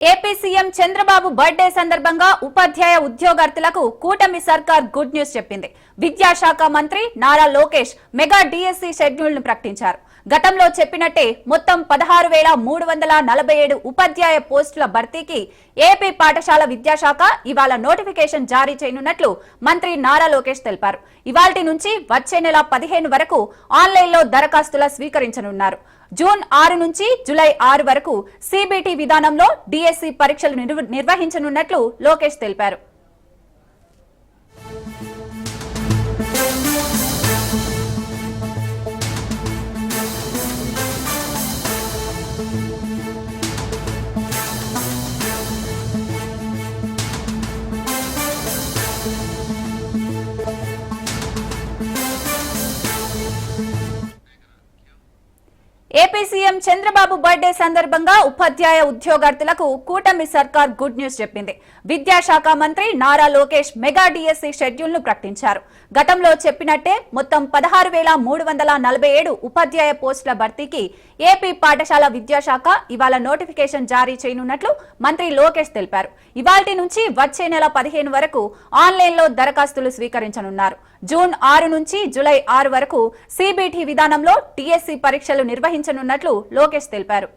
AP CM Chandrababu birthday సందర్భంగా ఉపాధ్యాయ ఉద్యోగార్థులకు కూటమి సర్కార్ గుడ్ న్యూస్ చెప్పింది. విద్యాశాఖ మంత్రి Nara Lokesh mega DSC schedule ను ప్రకటించారు. గతంలో చెప్పినట్టే మొత్తం 16,347 ఉపాధ్యాయ పోస్టుల భర్తీకి ఏపీ పాఠశాల విద్యాశాఖ ఇవాళ నోటిఫికేషన్ జారీ చేయనున్నట్లు మంత్రి నారా లోకేష్ తెలిపారు. ఇవాల్టి నుంచి వచ్చే నెల 15 వరకు ఆన్లైన్లో దరఖాస్తుల స్వీకరించనున్నారు. జూన్ 6 నుంచి జూలై 6 వరకు సిబిటి విధానంలో డిఎస్సి పరీక్షలు నిర్వహించనున్నట్లు లోకేష్ తెలిపారు. ఏపీ సీఎం చంద్రబాబు బర్త్డే సందర్భంగా ఉపాధ్యాయ ఉద్యోగార్థులకు కూటమి సర్కార్ గుడ్ న్యూస్ చెప్పింది. విద్యాశాఖ మంత్రి Nara Lokesh mega DSC schedule ను ప్రకటించారు. గతంలో చెప్పినట్టే మొత్తం 16,347 ఉపాధ్యాయ పోస్టుల భర్తీకి ఏపీ పాఠశాల విద్యాశాఖ ఇవాళ నోటిఫికేషన్ జారీ చేయనున్నట్లు మంత్రి లోకేష్ తెలిపారు. ఇవాల్టి నుంచి వచ్చే నెల 15 వరకు ఆన్లైన్లో దరఖాస్తులు స్వీకరించనున్నారు. జూన్ 6 నుంచి జూలై 6 వరకు సిబిటి విధానంలో డిఎస్సి పరీక్షలు నిర్వహించనున్నట్లు లోకేష్ తెలిపారు.